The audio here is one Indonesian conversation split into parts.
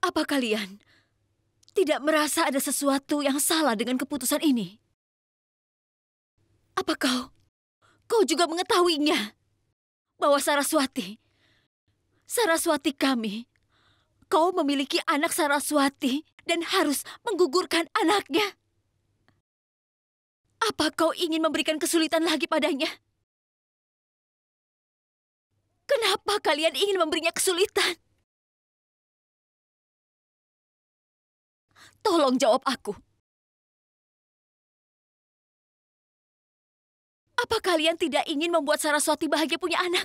Apa kalian tidak merasa ada sesuatu yang salah dengan keputusan ini? Apa kau juga mengetahuinya? Bahwa Saraswati kami, kau memiliki anak Saraswati dan harus menggugurkan anaknya. Apa kau ingin memberikan kesulitan lagi padanya? Kenapa kalian ingin memberinya kesulitan? Tolong jawab aku. Apa kalian tidak ingin membuat Saraswati bahagia punya anak?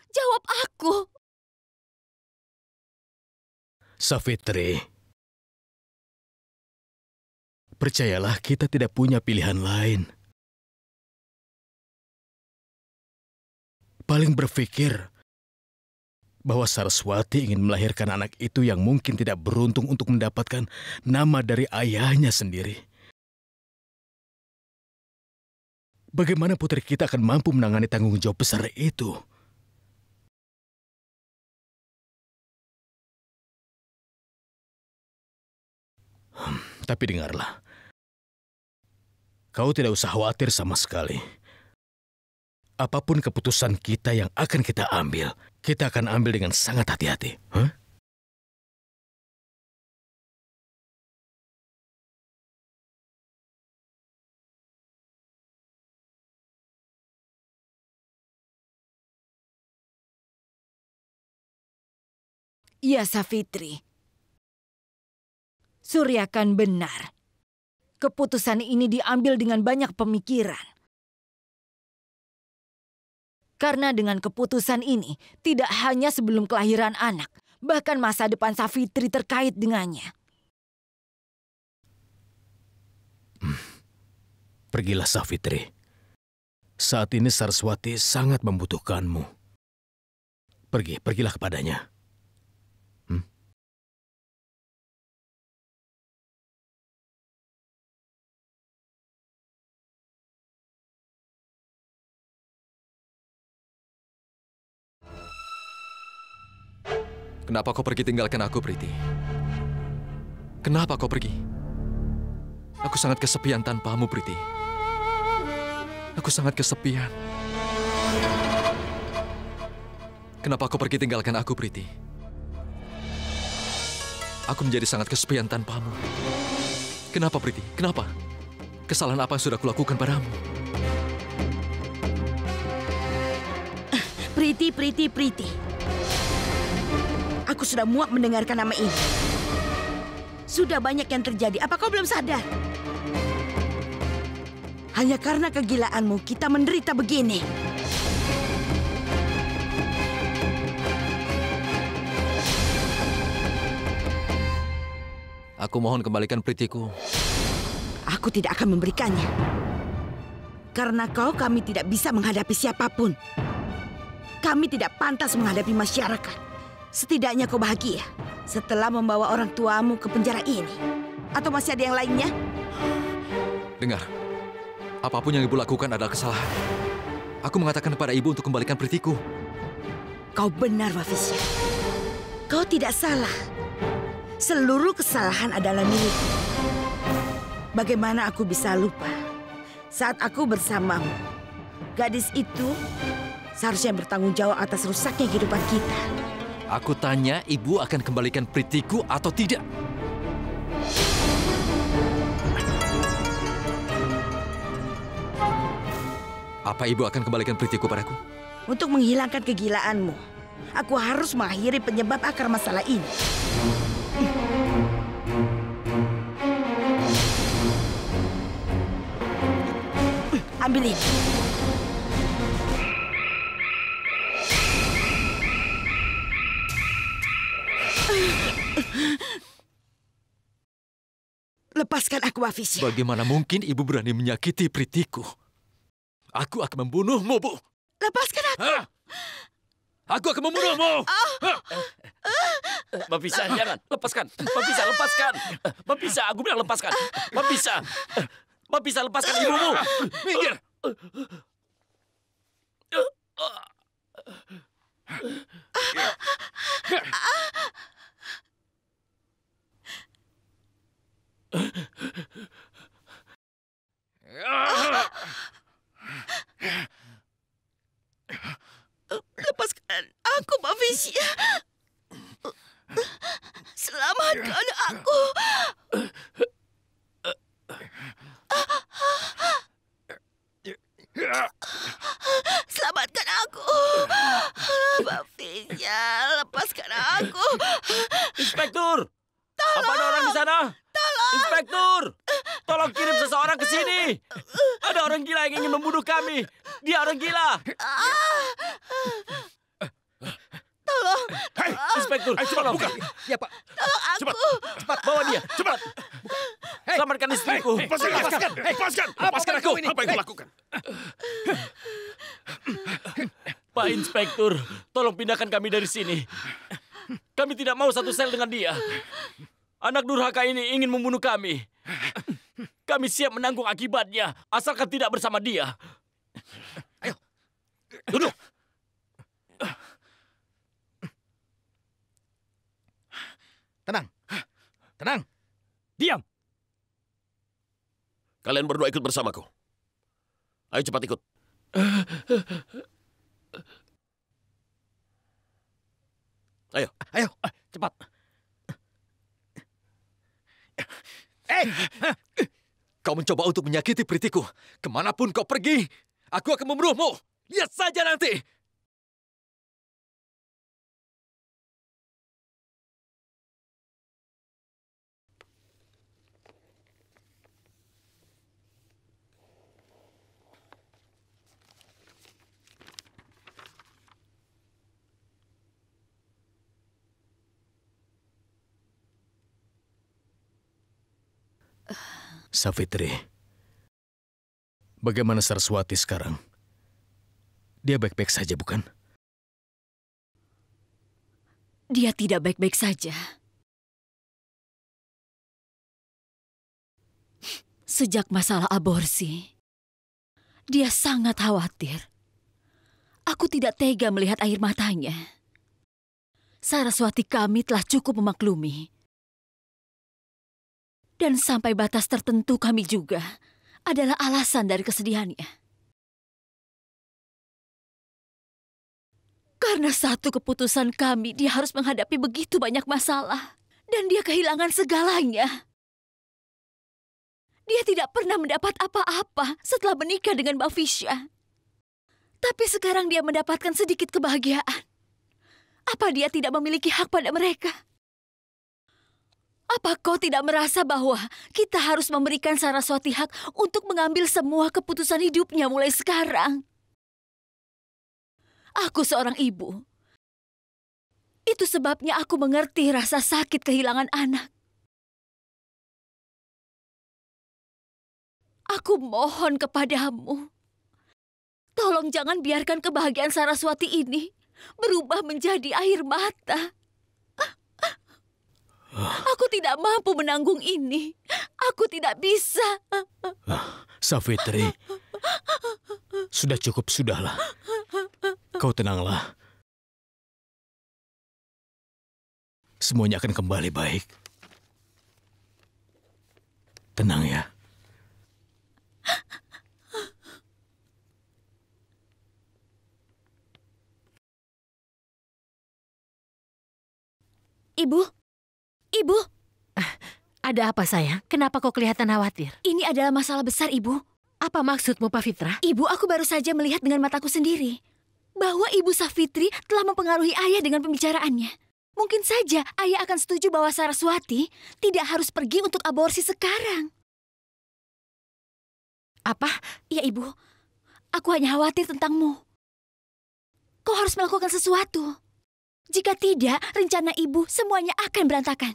Jawab aku. Savitri, percayalah kita tidak punya pilihan lain. Paling berpikir bahwa Saraswati ingin melahirkan anak itu yang mungkin tidak beruntung untuk mendapatkan nama dari ayahnya sendiri. Bagaimana putri kita akan mampu menangani tanggung jawab besar itu? Tapi dengarlah, kau tidak usah khawatir sama sekali. Apapun keputusan kita yang akan kita ambil, kita akan ambil dengan sangat hati-hati. Iya, Savitri. Surya kan benar. Keputusan ini diambil dengan banyak pemikiran. Karena dengan keputusan ini, tidak hanya sebelum kelahiran anak, bahkan masa depan Savitri terkait dengannya. Pergilah, Savitri. Saat ini Saraswati sangat membutuhkanmu. Pergilah kepadanya. Kenapa kau pergi tinggalkan aku, Priti? Kenapa kau pergi? Aku sangat kesepian tanpamu, Priti. Aku sangat kesepian. Kenapa kau pergi tinggalkan aku, Priti? Aku menjadi sangat kesepian tanpamu. Kenapa, Priti? Kenapa? Kesalahan apa yang sudah kulakukan padamu? Priti. Aku sudah muak mendengarkan nama ini. Sudah banyak yang terjadi. Apa kau belum sadar? Hanya karena kegilaanmu kita menderita begini. Aku mohon kembalikan Pritiku. Aku tidak akan memberikannya. Karena kami tidak bisa menghadapi siapapun. Kami tidak pantas menghadapi masyarakat. Setidaknya kau bahagia setelah membawa orang tuamu ke penjara ini. Atau masih ada yang lainnya? Dengar, apapun yang ibu lakukan adalah kesalahan. Aku mengatakan kepada ibu untuk kembalikan Pritiku. Kau benar, Wafisya. Kau tidak salah. Seluruh kesalahan adalah milikku. Bagaimana aku bisa lupa saat aku bersamamu? Gadis itu seharusnya bertanggung jawab atas rusaknya kehidupan kita. Aku tanya, ibu akan kembalikan Pritiku atau tidak? Apa ibu akan kembalikan Pritiku padaku? Untuk menghilangkan kegilaanmu, aku harus mengakhiri penyebab akar masalah ini. Ambil ini. Lepaskan aku, Wafisya. Bagaimana mungkin ibu berani menyakiti Pritiku? Aku akan membunuhmu, Bu. Lepaskan aku. Hah? Aku akan membunuhmu. Mbak Bisa, jangan. Lepaskan. Mbak Bisa, lepaskan. Mbak Bisa, aku bilang lepaskan. Mbak Bisa. Mbak Bisa, lepaskan ibumu. Minggir. Bafisya. Selamatkan aku. Selamatkan aku. Bafisya, lepaskan aku. Inspektur! Apa ada orang di sana? Inspektur! Tolong kirim seseorang ke sini. Ada orang gila yang ingin membunuh kami. Dia orang gila. Tolong. Hei, Inspektur, tolong. Buka. Ya, Pak. Tolong aku. Cepat, bawa dia. Cepat. Selamatkan istriku. Lepaskan aku. Apa yang kau lakukan? Pak Inspektur, tolong pindahkan kami dari sini. Kami tidak mau satu sel dengan dia. Anak durhaka ini ingin membunuh kami. Kami siap menanggung akibatnya, asalkan tidak bersama dia. Ayo, duduk. Tenang. Tenang. Diam. Kalian berdua ikut bersamaku. Ayo cepat ikut. Ayo. Ayo. Cepat. Kau mencoba untuk menyakiti Pritiku. Kemanapun kau pergi, aku akan membunuhmu. Lihat saja nanti. Savitri, bagaimana Saraswati sekarang? Dia baik-baik saja, bukan? Dia tidak baik-baik saja. Sejak masalah aborsi, dia sangat khawatir. Aku tidak tega melihat air matanya. Saraswati kami telah cukup memaklumi. Dan sampai batas tertentu kami juga adalah alasan dari kesedihannya. Karena satu keputusan kami, dia harus menghadapi begitu banyak masalah. Dan dia kehilangan segalanya. Dia tidak pernah mendapat apa-apa setelah menikah dengan Bafisya. Tapi sekarang dia mendapatkan sedikit kebahagiaan. Apa dia tidak memiliki hak pada mereka? Apa kau tidak merasa bahwa kita harus memberikan Saraswati hak untuk mengambil semua keputusan hidupnya mulai sekarang? Aku seorang ibu. Itu sebabnya aku mengerti rasa sakit kehilangan anak. Aku mohon kepadamu, tolong jangan biarkan kebahagiaan Saraswati ini berubah menjadi air mata. Aku tidak mampu menanggung ini. Aku tidak bisa. Savitri, sudah cukup, sudahlah. Kau tenanglah. Semuanya akan kembali baik. Tenang ya. Ibu? Ibu? Ada apa sayang? Kenapa kau kelihatan khawatir? Ini adalah masalah besar, Ibu. Apa maksudmu, Pavitra? Ibu, aku baru saja melihat dengan mataku sendiri bahwa Ibu Savitri telah mempengaruhi ayah dengan pembicaraannya. Mungkin saja ayah akan setuju bahwa Saraswati tidak harus pergi untuk aborsi sekarang. Apa? Ya, Ibu. Aku hanya khawatir tentangmu. Kau harus melakukan sesuatu. Jika tidak, rencana Ibu semuanya akan berantakan.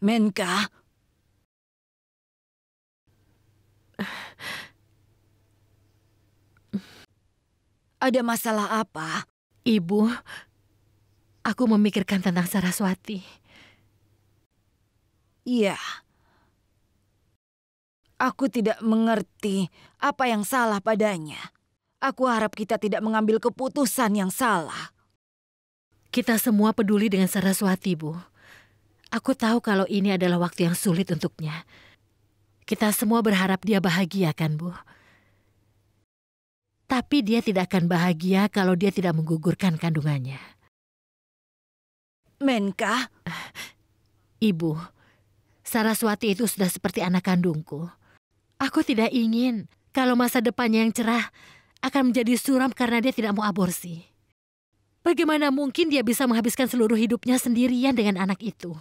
Menka, ada masalah apa? Ibu, aku memikirkan tentang Saraswati. Iya. Aku tidak mengerti apa yang salah padanya. Aku harap kita tidak mengambil keputusan yang salah. Kita semua peduli dengan Saraswati, Bu. Aku tahu kalau ini adalah waktu yang sulit untuknya. Kita semua berharap dia bahagia kan, Bu? Tapi dia tidak akan bahagia kalau dia tidak menggugurkan kandungannya. Menka, Ibu, Saraswati itu sudah seperti anak kandungku. Aku tidak ingin kalau masa depannya yang cerah akan menjadi suram karena dia tidak mau aborsi. Bagaimana mungkin dia bisa menghabiskan seluruh hidupnya sendirian dengan anak itu?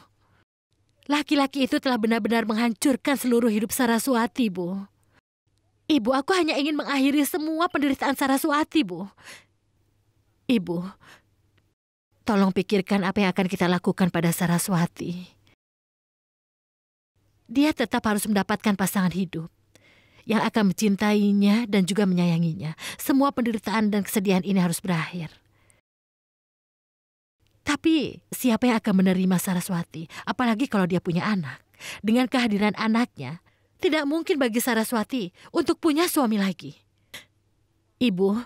Laki-laki itu telah benar-benar menghancurkan seluruh hidup Saraswati, Bu. Ibu, aku hanya ingin mengakhiri semua penderitaan Saraswati, Bu. Ibu, tolong pikirkan apa yang akan kita lakukan pada Saraswati. Dia tetap harus mendapatkan pasangan hidup yang akan mencintainya dan juga menyayanginya. Semua penderitaan dan kesedihan ini harus berakhir. Tapi siapa yang akan menerima Saraswati? Apalagi kalau dia punya anak. Dengan kehadiran anaknya, tidak mungkin bagi Saraswati untuk punya suami lagi. Ibu,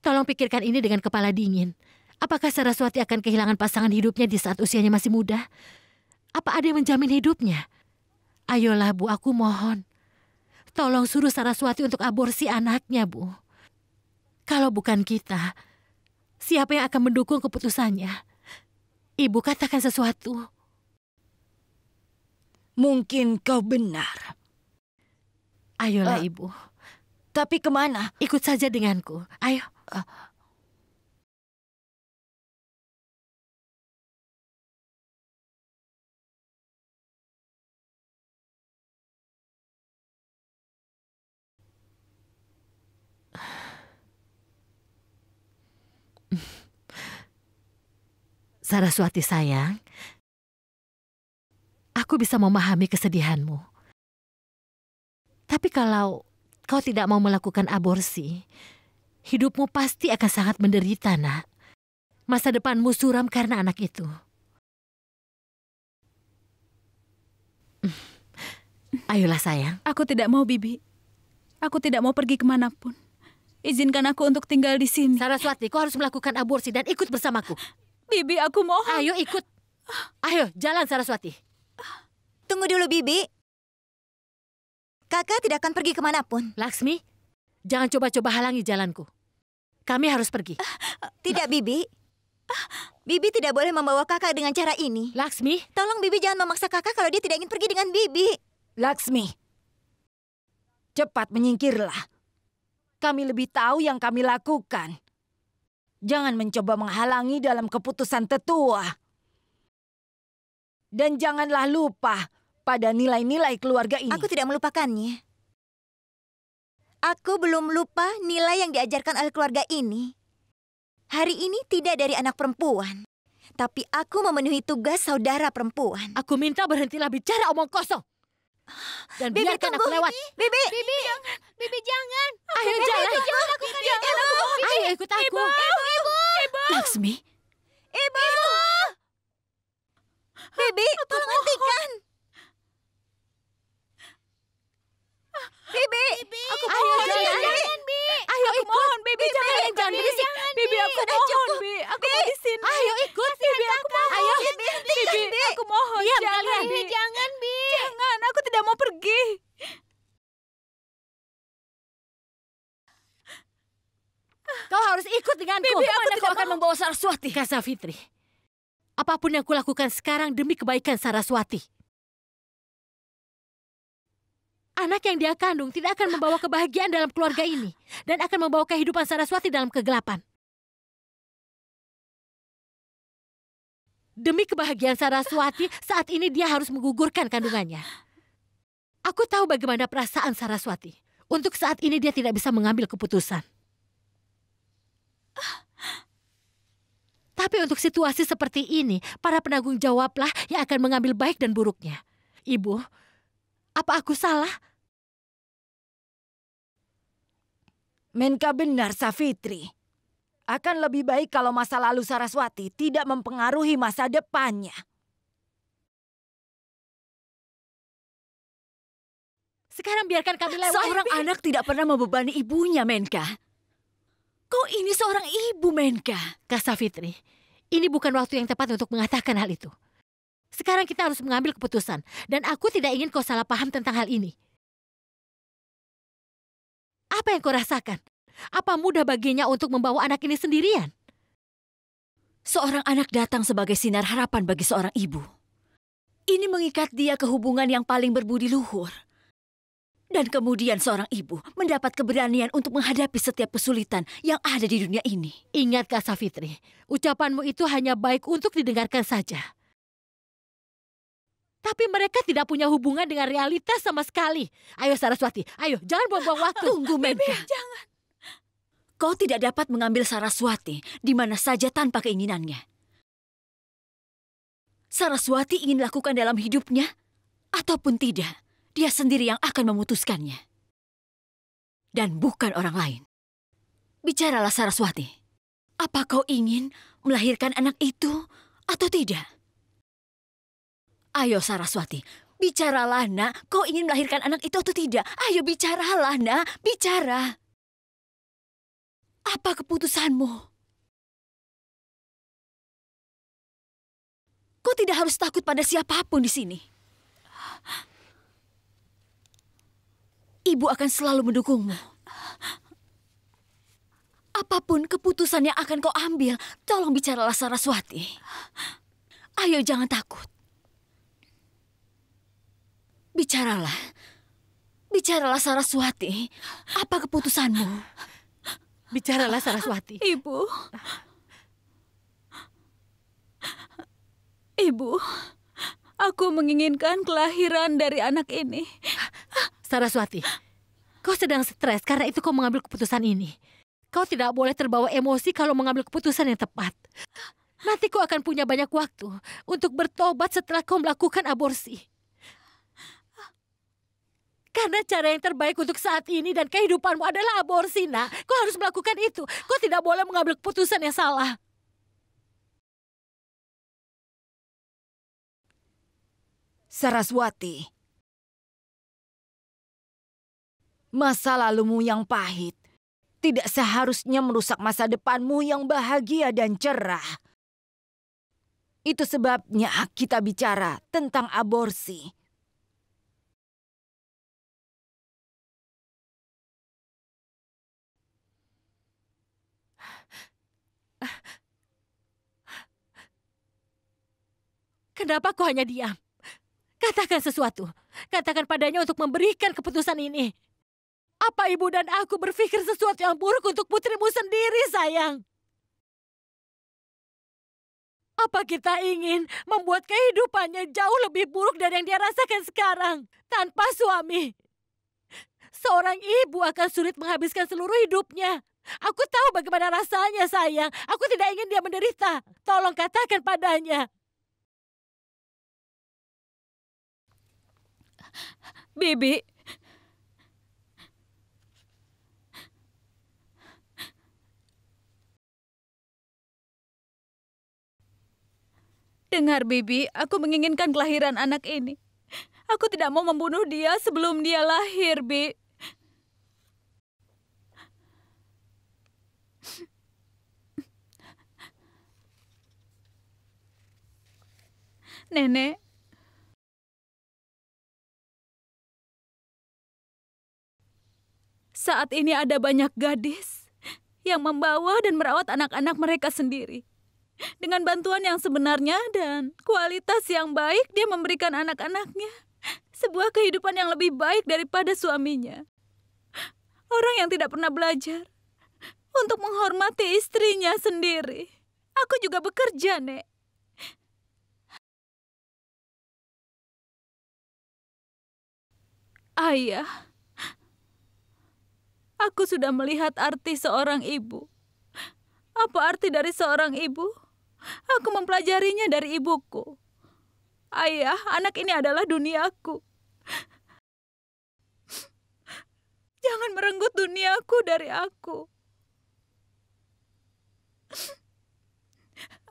tolong pikirkan ini dengan kepala dingin. Apakah Saraswati akan kehilangan pasangan hidupnya di saat usianya masih muda? Apa ada yang menjamin hidupnya? Ayolah, Bu, aku mohon. Tolong suruh Saraswati untuk aborsi anaknya, Bu. Kalau bukan kita, siapa yang akan mendukung keputusannya? Ibu, katakan sesuatu. mungkin kau benar. Ayolah, Ibu. Tapi kemana? Ikut saja denganku. Ayo. Saraswati sayang, aku bisa memahami kesedihanmu. Tapi kalau kau tidak mau melakukan aborsi, hidupmu pasti akan sangat menderita, Nak. Masa depanmu suram karena anak itu. Ayolah sayang. Aku tidak mau, Bibi. Aku tidak mau pergi kemanapun. Izinkan aku untuk tinggal di sini. Saraswati, kau harus melakukan aborsi dan ikut bersamaku. Bibi, aku mohon. Ayo ikut. Ayo, jalan Saraswati. Tunggu dulu, Bibi. Kakak tidak akan pergi kemanapun. Laksmi, jangan coba-coba halangi jalanku. Kami harus pergi. Tidak, Bibi. Bibi tidak boleh membawa kakak dengan cara ini. Laksmi, Tolong Bibi jangan memaksa kakak kalau dia tidak ingin pergi dengan Bibi. Laksmi, cepat menyingkirlah. Kami lebih tahu yang kami lakukan. Jangan mencoba menghalangi dalam keputusan tetua. Dan janganlah lupa pada nilai-nilai keluarga ini. Aku tidak melupakannya. Aku belum lupa nilai yang diajarkan oleh keluarga ini. Hari ini tidak dari anak perempuan. Tapi aku memenuhi tugas saudara perempuan. aku minta berhentilah bicara omong kosong. Dan Bibi, biarkan tunggu. aku lewat. Bibi. Bibi, jangan. Ayo jalan. Jangan lakukan itu. Ayo ikut aku. Ibu. Laksmi, Ibu. Bibi, tolong hentikan. Bibi. Aku ayo mohon, jalan. Bibi. Ayo ikut. Mohon, Bibi, jangan berisik. Bibi, aku mohon, Bibi. Aku mau di sini. Ayo ikut. Bibi, aku mohon. Ayo. Bibi, aku mohon. Diam Jangan, kalian. Bibi. Jangan, Bi. Jangan, aku tidak mau pergi. Kau harus ikut denganku. Bibi, aku Kemana tidak kau akan mau. membawa Saraswati? Kak Savitri, apapun yang kulakukan sekarang demi kebaikan Saraswati. Anak yang dia kandung tidak akan membawa kebahagiaan dalam keluarga ini. Dan akan membawa kehidupan Saraswati dalam kegelapan. Demi kebahagiaan Saraswati, saat ini dia harus menggugurkan kandungannya. Aku tahu bagaimana perasaan Saraswati. Untuk saat ini dia tidak bisa mengambil keputusan. Tapi untuk situasi seperti ini, para penanggung jawablah yang akan mengambil baik dan buruknya. Ibu, apa aku salah? Menka benar, Savitri. Akan lebih baik kalau masa lalu Saraswati tidak mempengaruhi masa depannya. Sekarang biarkan kami lewat. Seorang anak tidak pernah membebani ibunya, Menka. Kau ini seorang ibu, Menka. Kak Savitri, ini bukan waktu yang tepat untuk mengatakan hal itu. Sekarang kita harus mengambil keputusan. Dan aku tidak ingin kau salah paham tentang hal ini. Apa yang kau rasakan? Apa mudah baginya untuk membawa anak ini sendirian? Seorang anak datang sebagai sinar harapan bagi seorang ibu. Ini mengikat dia ke hubungan yang paling berbudi luhur. Dan kemudian seorang ibu mendapat keberanian untuk menghadapi setiap kesulitan yang ada di dunia ini. Ingat Kak Safitri, ucapanmu itu hanya baik untuk didengarkan saja. Tapi mereka tidak punya hubungan dengan realitas sama sekali. Ayo Saraswati, ayo jangan buang-buang waktu. Tunggu Menka. Jangan. Kau tidak dapat mengambil Saraswati di mana saja tanpa keinginannya. Saraswati ingin lakukan dalam hidupnya ataupun tidak, dia sendiri yang akan memutuskannya. Dan bukan orang lain. Bicaralah Saraswati. Apa kau ingin melahirkan anak itu atau tidak? Ayo Saraswati, bicaralah nak, kau ingin melahirkan anak itu atau tidak? Ayo bicaralah nak, bicara. Apa keputusanmu? Kau tidak harus takut pada siapapun di sini. Ibu akan selalu mendukungmu. Apapun keputusan yang akan kau ambil, tolong bicaralah Saraswati. Ayo jangan takut. Bicaralah. Bicaralah Saraswati. Apa keputusanmu? Bicaralah Saraswati. Ibu. Ibu, aku menginginkan kelahiran dari anak ini. Saraswati, kau sedang stres karena itu kau mengambil keputusan ini. Kau tidak boleh terbawa emosi kalau mengambil keputusan yang tepat. Nanti kau akan punya banyak waktu untuk bertobat setelah kau melakukan aborsi. Karena cara yang terbaik untuk saat ini dan kehidupanmu adalah aborsi, nak. Kau harus melakukan itu. Kau tidak boleh mengambil keputusan yang salah. Saraswati, masa lalumu yang pahit tidak seharusnya merusak masa depanmu yang bahagia dan cerah. Itu sebabnya kita bicara tentang aborsi. Kenapa kau hanya diam? Katakan sesuatu. Katakan padanya untuk memberikan keputusan ini. Apa ibu dan aku berpikir sesuatu yang buruk untuk putrimu sendiri, sayang? Apa kita ingin membuat kehidupannya jauh lebih buruk dari yang dia rasakan sekarang? Tanpa suami. Seorang ibu akan sulit menghabiskan seluruh hidupnya. Aku tahu bagaimana rasanya, sayang. Aku tidak ingin dia menderita. Tolong katakan padanya. Bibi. Dengar, Bibi, aku menginginkan kelahiran anak ini. Aku tidak mau membunuh dia sebelum dia lahir, Bi. Nenek. Saat ini ada banyak gadis yang membawa dan merawat anak-anak mereka sendiri. Dengan bantuan yang sebenarnya dan kualitas yang baik, dia memberikan anak-anaknya sebuah kehidupan yang lebih baik daripada suaminya. Orang yang tidak pernah belajar untuk menghormati istrinya sendiri. Aku juga bekerja, Nek. Ayah, aku sudah melihat arti seorang ibu. Apa arti dari seorang ibu? Aku mempelajarinya dari ibuku. Ayah, anak ini adalah duniaku. Jangan merenggut duniaku dari aku.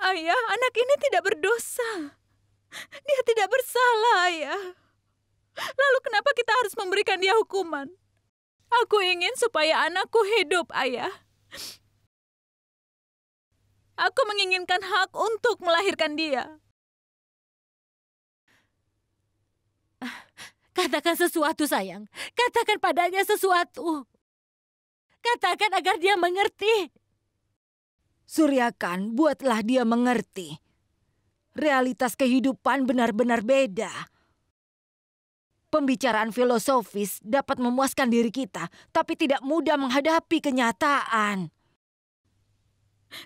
Ayah, anak ini tidak berdosa. Dia tidak bersalah, Ayah. Lalu kenapa kita harus memberikan dia hukuman? Aku ingin supaya anakku hidup, Ayah. Aku menginginkan hak untuk melahirkan dia. Katakan sesuatu, sayang. Katakan padanya sesuatu. Katakan agar dia mengerti. Suryakan, buatlah dia mengerti. Realitas kehidupan benar-benar beda. Pembicaraan filosofis dapat memuaskan diri kita, tapi tidak mudah menghadapi kenyataan.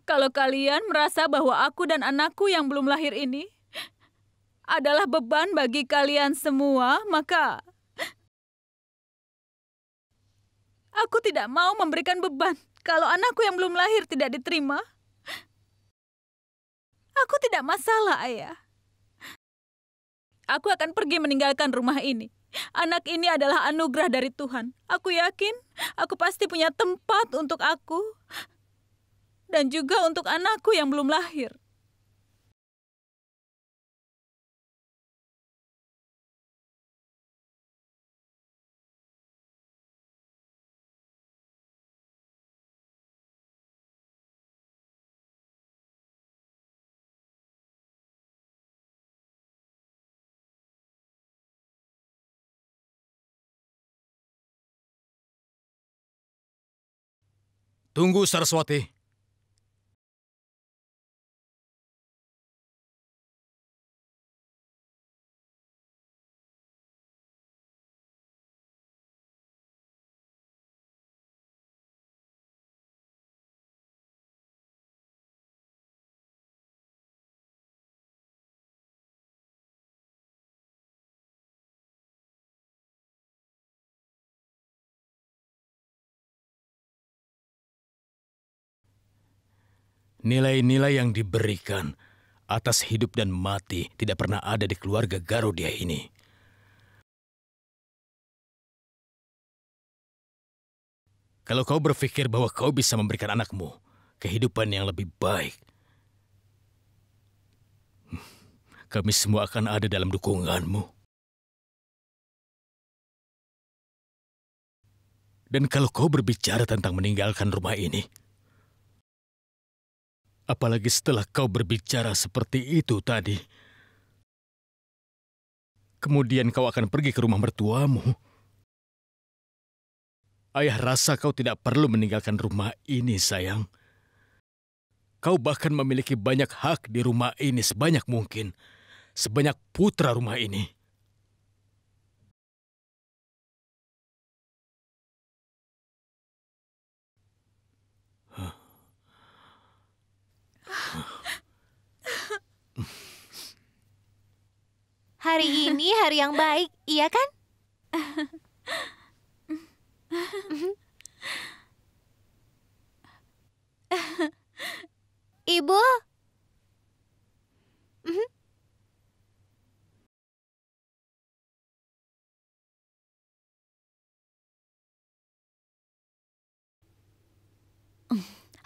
Kalau kalian merasa bahwa aku dan anakku yang belum lahir ini adalah beban bagi kalian semua, maka aku tidak mau memberikan beban. Kalau anakku yang belum lahir tidak diterima, aku tidak masalah, Ayah. Aku akan pergi meninggalkan rumah ini. Anak ini adalah anugerah dari Tuhan. Aku yakin aku pasti punya tempat untuk aku dan juga untuk anakku yang belum lahir. Tunggu, Saraswati. Nilai-nilai yang diberikan atas hidup dan mati tidak pernah ada di keluarga Garudia ini. Kalau kau berpikir bahwa kau bisa memberikan anakmu kehidupan yang lebih baik, kami semua akan ada dalam dukunganmu. Dan kalau kau berbicara tentang meninggalkan rumah ini, apalagi setelah kau berbicara seperti itu tadi, kemudian kau akan pergi ke rumah mertuamu. Ayah rasa kau tidak perlu meninggalkan rumah ini, sayang. Kau bahkan memiliki banyak hak di rumah ini sebanyak mungkin. Sebanyak putra rumah ini. Hari ini hari yang baik, iya kan? Ibu?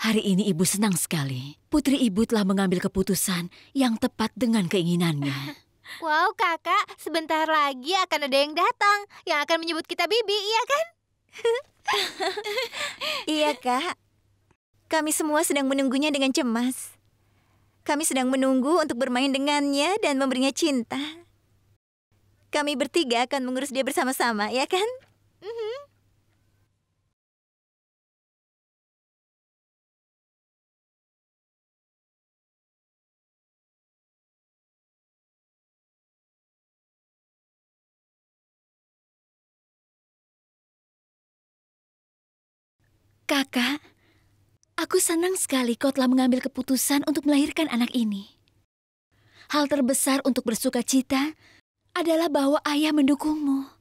Hari ini ibu senang sekali. Putri ibu telah mengambil keputusan yang tepat dengan keinginannya. Wow, kakak, sebentar lagi akan ada yang datang yang akan menyebut kita Bibi, iya kan? Iya, Kak. Kami semua sedang menunggunya dengan cemas. Kami sedang menunggu untuk bermain dengannya dan memberinya cinta. Kami bertiga akan mengurus dia bersama-sama, ya kan? Kakak, aku senang sekali kau telah mengambil keputusan untuk melahirkan anak ini. Hal terbesar untuk bersuka cita adalah bahwa ayah mendukungmu.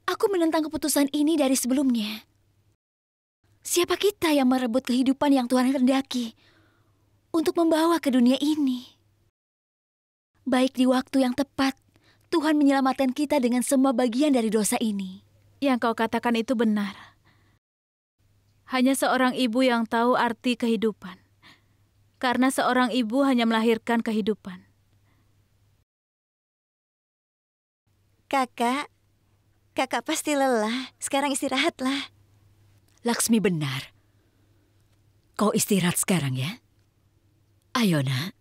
Aku menentang keputusan ini dari sebelumnya. Siapa kita yang merebut kehidupan yang Tuhan kehendaki untuk membawa ke dunia ini? Baik di waktu yang tepat, Tuhan menyelamatkan kita dengan semua bagian dari dosa ini. Yang kau katakan itu benar. Hanya seorang ibu yang tahu arti kehidupan. Karena seorang ibu hanya melahirkan kehidupan. Kakak pasti lelah. Sekarang istirahatlah. Laksmi benar. Kau istirahat sekarang ya. Ayo nak.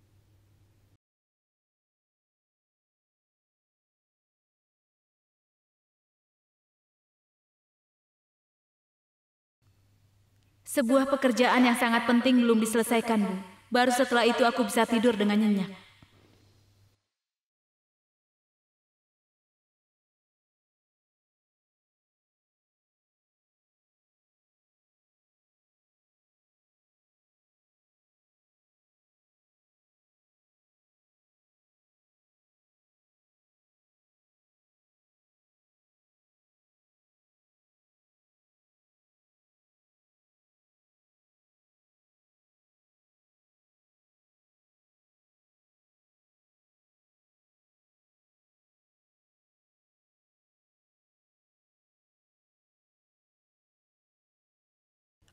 Sebuah pekerjaan yang sangat penting belum diselesaikan, Bu. Baru setelah itu aku bisa tidur dengan nyenyak.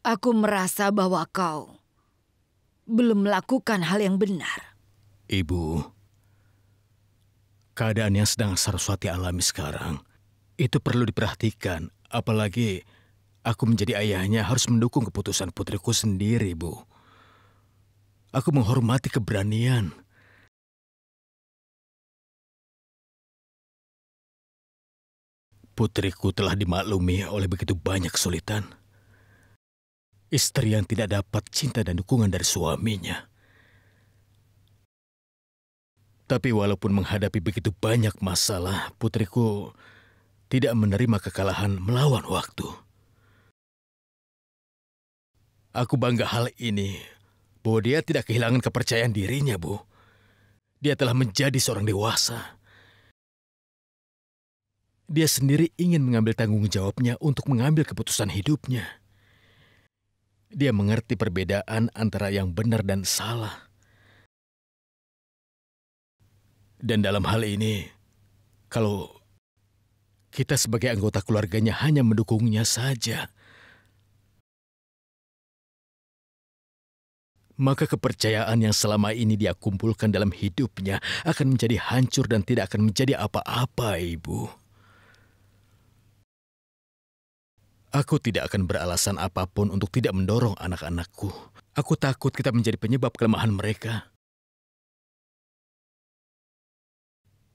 Aku merasa bahwa kau belum melakukan hal yang benar. Ibu, keadaan yang sedang Saraswati alami sekarang itu perlu diperhatikan. Apalagi aku menjadi ayahnya harus mendukung keputusan putriku sendiri, Bu. Aku menghormati keberanian. Putriku telah dimaklumi oleh begitu banyak kesulitan. Istri yang tidak dapat cinta dan dukungan dari suaminya. Tapi walaupun menghadapi begitu banyak masalah, putriku tidak menerima kekalahan melawan waktu. Aku bangga hal ini, bahwa dia tidak kehilangan kepercayaan dirinya, Bu. Dia telah menjadi seorang dewasa. Dia sendiri ingin mengambil tanggung jawabnya untuk mengambil keputusan hidupnya. Dia mengerti perbedaan antara yang benar dan salah. Dan dalam hal ini, kalau kita sebagai anggota keluarganya hanya mendukungnya saja, maka kepercayaan yang selama ini dia kumpulkan dalam hidupnya akan menjadi hancur dan tidak akan menjadi apa-apa, Ibu. Aku tidak akan beralasan apapun untuk tidak mendorong anak-anakku. Aku takut kita menjadi penyebab kelemahan mereka.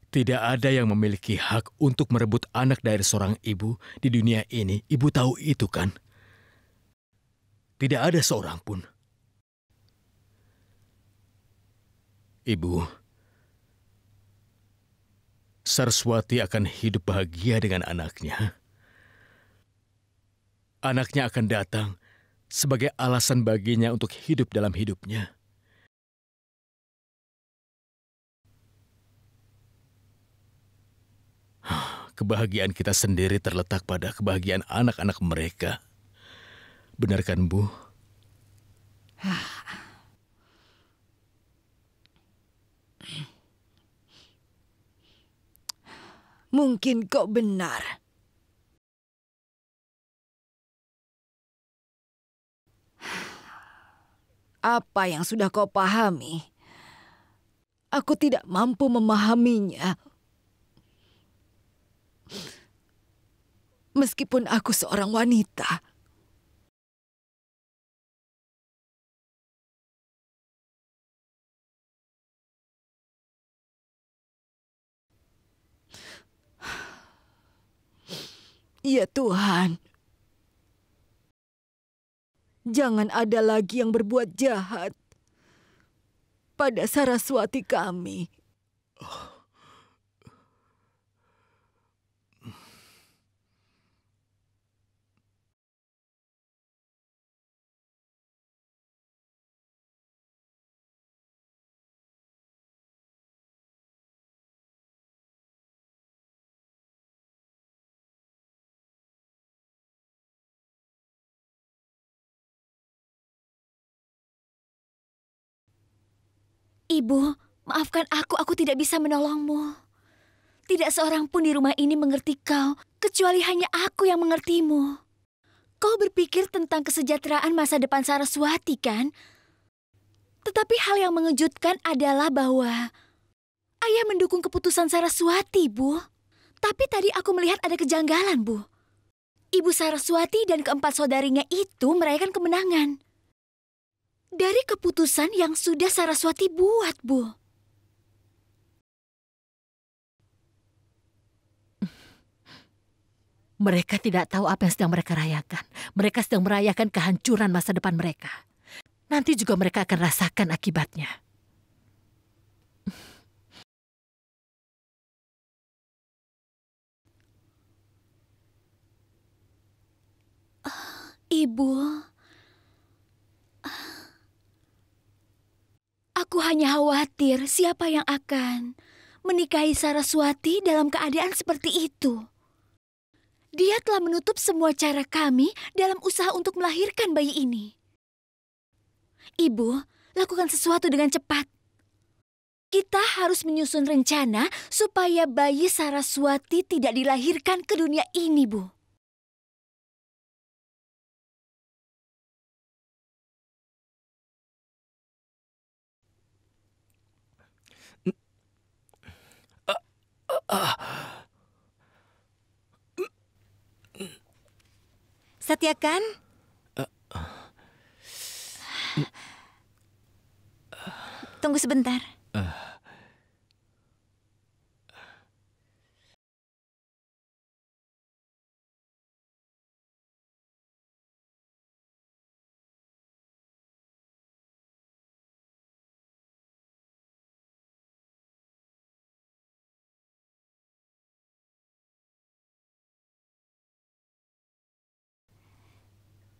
Tidak ada yang memiliki hak untuk merebut anak dari seorang ibu di dunia ini. Ibu tahu itu, kan? Tidak ada seorang pun. Ibu, Saraswati akan hidup bahagia dengan anaknya. Anaknya akan datang sebagai alasan baginya untuk hidup dalam hidupnya. Kebahagiaan kita sendiri terletak pada kebahagiaan anak-anak mereka. Benar kan, Bu? Mungkin kau benar. Apa yang sudah kau pahami, aku tidak mampu memahaminya. Meskipun aku seorang wanita. Ya Tuhan. Jangan ada lagi yang berbuat jahat pada Saraswati kami. Ibu, maafkan aku tidak bisa menolongmu. Tidak seorang pun di rumah ini mengerti kau, kecuali hanya aku yang mengertimu. Kau berpikir tentang kesejahteraan masa depan Saraswati, kan? Tetapi hal yang mengejutkan adalah bahwa ayah mendukung keputusan Saraswati, Bu. Tapi tadi aku melihat ada kejanggalan, Bu. Ibu Saraswati dan keempat saudarinya itu merayakan kemenangan. Dari keputusan yang sudah Saraswati buat, Bu. Mereka tidak tahu apa yang sedang mereka rayakan. Mereka sedang merayakan kehancuran masa depan mereka. Nanti juga mereka akan rasakan akibatnya. Ibu, aku hanya khawatir siapa yang akan menikahi Saraswati dalam keadaan seperti itu. Dia telah menutup semua cara kami dalam usaha untuk melahirkan bayi ini. Ibu, lakukan sesuatu dengan cepat. Kita harus menyusun rencana supaya bayi Saraswati tidak dilahirkan ke dunia ini, Bu. Satya kan? Tunggu sebentar.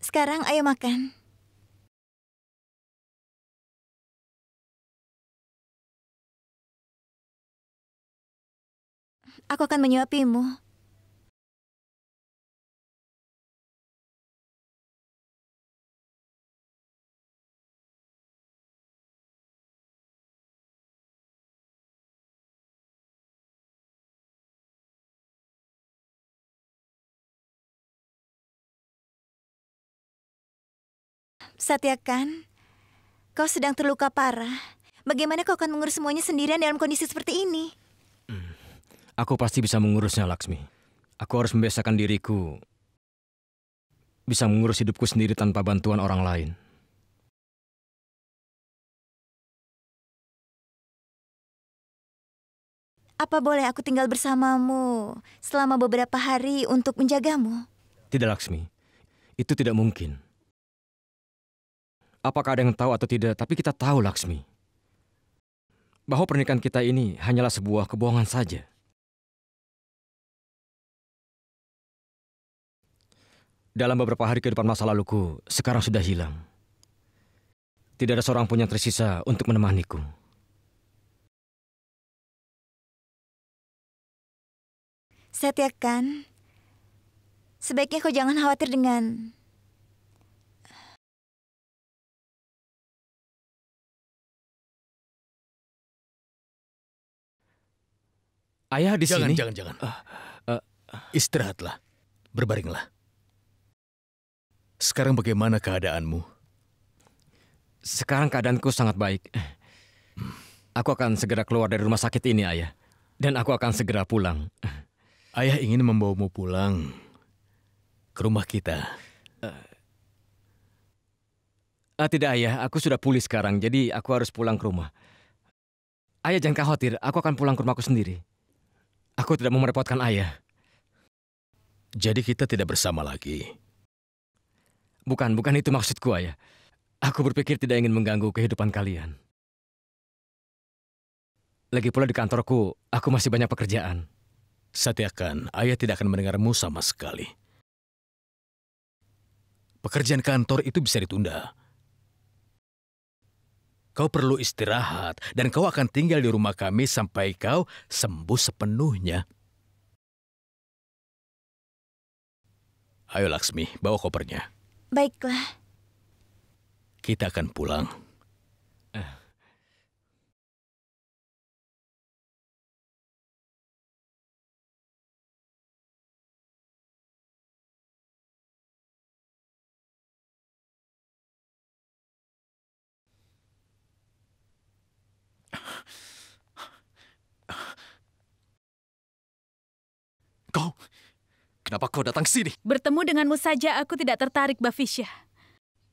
Sekarang ayo makan. Aku akan menyuapimu. Satya kan, kau sedang terluka parah. Bagaimana kau akan mengurus semuanya sendirian dalam kondisi seperti ini? Aku pasti bisa mengurusnya, Laksmi. Aku harus membiasakan diriku bisa mengurus hidupku sendiri tanpa bantuan orang lain. Apa boleh aku tinggal bersamamu selama beberapa hari untuk menjagamu? Tidak, Laksmi. Itu tidak mungkin. Apakah ada yang tahu atau tidak, tapi kita tahu, Laksmi, bahwa pernikahan kita ini hanyalah sebuah kebohongan saja. Dalam beberapa hari kehidupan masa laluku, sekarang sudah hilang. Tidak ada seorang pun yang tersisa untuk menemaniku. Satya kan, sebaiknya kau jangan khawatir dengan Ayah di sini. Jangan. Istirahatlah. Berbaringlah. Sekarang bagaimana keadaanmu? Sekarang keadaanku sangat baik. Aku akan segera keluar dari rumah sakit ini, Ayah. Dan aku akan segera pulang. Ayah ingin membawamu pulang ke rumah kita. Tidak, Ayah. Aku sudah pulih sekarang, jadi aku harus pulang ke rumah. Ayah jangan khawatir, aku akan pulang ke rumahku sendiri. Aku tidak mau merepotkan Ayah. Jadi kita tidak bersama lagi? Bukan itu maksudku, Ayah. Aku berpikir tidak ingin mengganggu kehidupan kalian. Lagi pula di kantorku, aku masih banyak pekerjaan. Satya kan, Ayah tidak akan mendengarmu sama sekali. Pekerjaan kantor itu bisa ditunda. Kau perlu istirahat, dan kau akan tinggal di rumah kami sampai kau sembuh sepenuhnya. Ayo Laksmi, bawa kopernya. Baiklah. Kita akan pulang. Kenapa kau datang ke sini? Bertemu denganmu saja aku tidak tertarik, Bhavisya.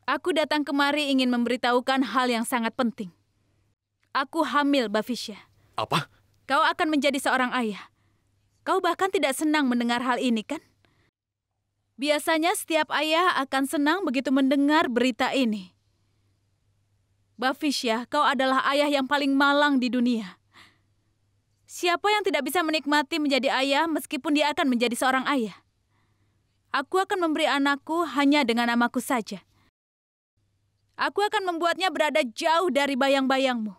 Aku datang kemari ingin memberitahukan hal yang sangat penting. Aku hamil, Bhavisya. Apa? Kau akan menjadi seorang ayah. Kau bahkan tidak senang mendengar hal ini, kan? Biasanya setiap ayah akan senang begitu mendengar berita ini. Bafisya, kau adalah ayah yang paling malang di dunia. Siapa yang tidak bisa menikmati menjadi ayah meskipun dia akan menjadi seorang ayah? Aku akan memberi anakku hanya dengan namaku saja. Aku akan membuatnya berada jauh dari bayang-bayangmu.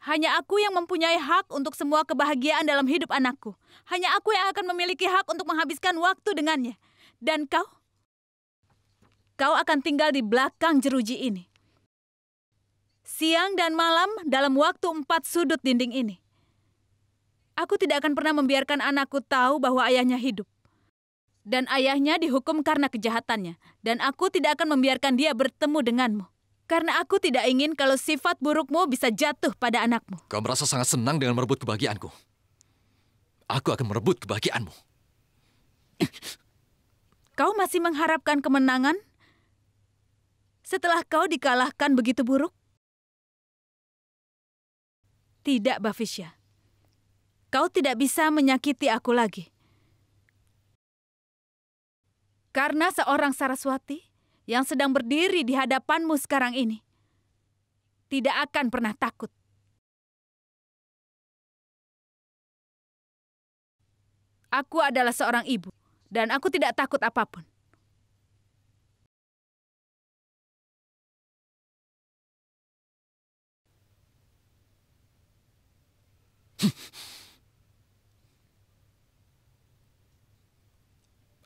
Hanya aku yang mempunyai hak untuk semua kebahagiaan dalam hidup anakku. Hanya aku yang akan memiliki hak untuk menghabiskan waktu dengannya. Dan kau akan tinggal di belakang jeruji ini. Siang dan malam dalam waktu 4 sudut dinding ini. Aku tidak akan pernah membiarkan anakku tahu bahwa ayahnya hidup. Dan ayahnya dihukum karena kejahatannya. Dan aku tidak akan membiarkan dia bertemu denganmu. Karena aku tidak ingin kalau sifat burukmu bisa jatuh pada anakmu. Kau merasa sangat senang dengan merebut kebahagiaanku. Aku akan merebut kebahagiaanmu. Kau masih mengharapkan kemenangan setelah kau dikalahkan begitu buruk? Tidak, Bafisya. Kau tidak bisa menyakiti aku lagi. Karena seorang Saraswati yang sedang berdiri di hadapanmu sekarang ini tidak akan pernah takut. Aku adalah seorang ibu. Dan aku tidak takut apapun.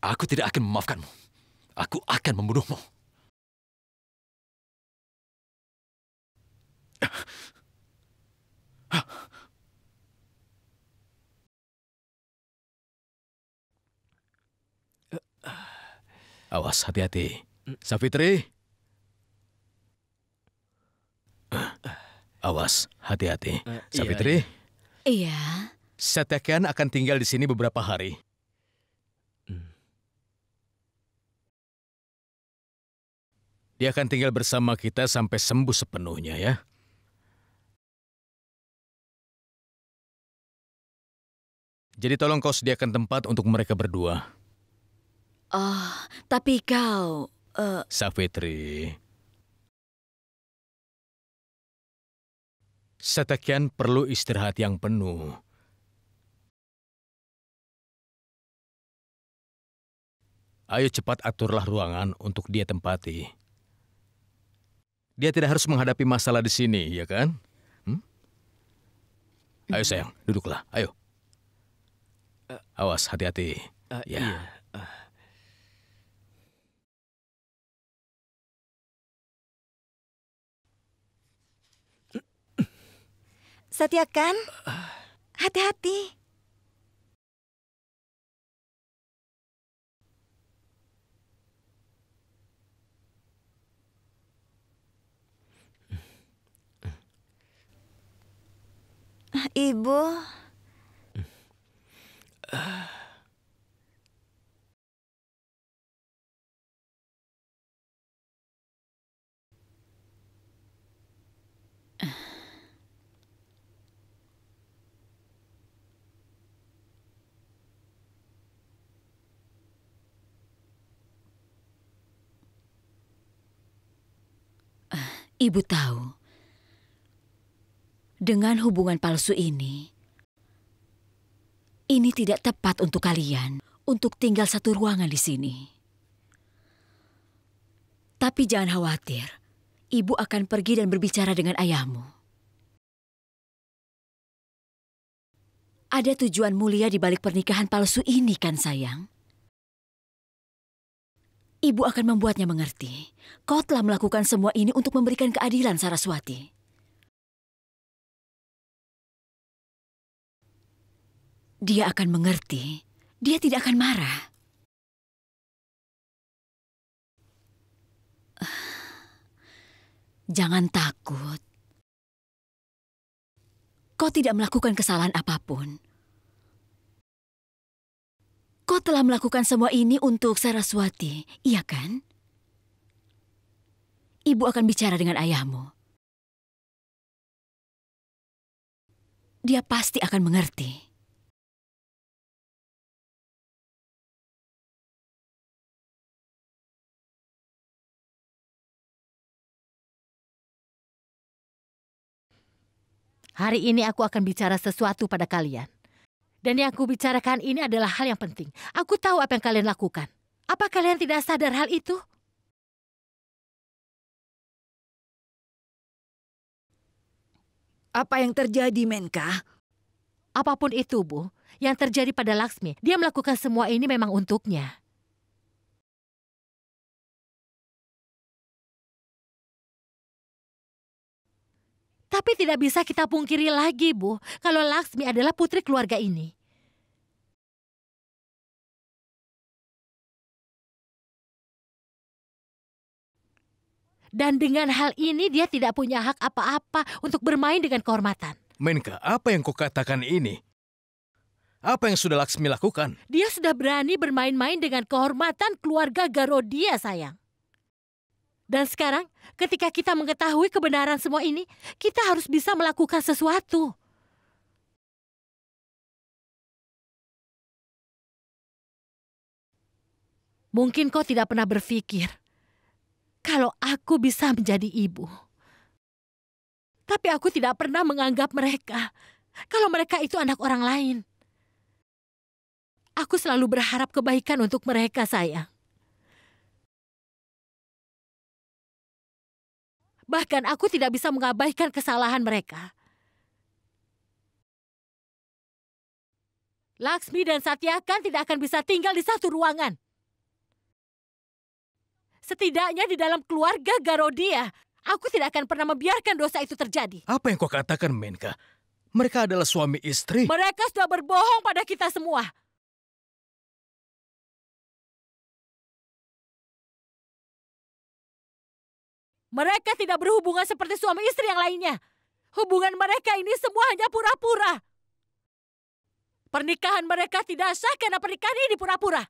Aku tidak akan memaafkanmu. Aku akan membunuhmu. Awas, hati-hati. Safitri. Awas, hati-hati. Safitri. Iya. Satyakan akan tinggal di sini beberapa hari. Dia akan tinggal bersama kita sampai sembuh sepenuhnya, ya. Jadi tolong kau sediakan tempat untuk mereka berdua. Oh, tapi kau... Safitri. Satyakan perlu istirahat yang penuh. Ayo cepat aturlah ruangan untuk dia tempati. Dia tidak harus menghadapi masalah di sini, ya kan? Ayo sayang, duduklah. Ayo. Awas, hati-hati. Ya. Iya. Satyakan, hati-hati. Ibu. Ibu tahu, dengan hubungan palsu ini tidak tepat untuk kalian untuk tinggal satu ruangan di sini. Tapi jangan khawatir, ibu akan pergi dan berbicara dengan ayahmu. Ada tujuan mulia di balik pernikahan palsu ini kan, sayang? Ibu akan membuatnya mengerti. Kau telah melakukan semua ini untuk memberikan keadilan, Saraswati. Dia akan mengerti. Dia tidak akan marah. Jangan takut. Kau tidak melakukan kesalahan apapun. Kau telah melakukan semua ini untuk Saraswati, iya kan? Ibu akan bicara dengan ayahmu. Dia pasti akan mengerti. Hari ini aku akan bicara sesuatu pada kalian. Dan yang aku bicarakan ini adalah hal yang penting. Aku tahu apa yang kalian lakukan. Apa kalian tidak sadar hal itu? Apa yang terjadi, Menka? Apapun itu, Bu, yang terjadi pada Laksmi, dia melakukan semua ini memang untuknya. Tapi tidak bisa kita pungkiri lagi, Bu, kalau Laksmi adalah putri keluarga ini. Dan dengan hal ini dia tidak punya hak apa-apa untuk bermain dengan kehormatan. Menka, apa yang kau katakan ini? Apa yang sudah Laksmi lakukan? Dia sudah berani bermain-main dengan kehormatan keluarga Garodia, sayang. Dan sekarang, ketika kita mengetahui kebenaran semua ini, kita harus bisa melakukan sesuatu. Mungkin kau tidak pernah berpikir kalau aku bisa menjadi ibu. Tapi aku tidak pernah menganggap mereka kalau mereka itu anak orang lain. Aku selalu berharap kebaikan untuk mereka, sayang. Bahkan aku tidak bisa mengabaikan kesalahan mereka. Laksmi dan Satyakan tidak akan bisa tinggal di satu ruangan. Setidaknya di dalam keluarga Garodia, aku tidak akan pernah membiarkan dosa itu terjadi. Apa yang kau katakan, Menka? Mereka adalah suami istri. Mereka sudah berbohong pada kita semua. Mereka tidak berhubungan seperti suami istri yang lainnya. Hubungan mereka ini semua hanya pura-pura. Pernikahan mereka tidak sah karena pernikahan ini pura-pura.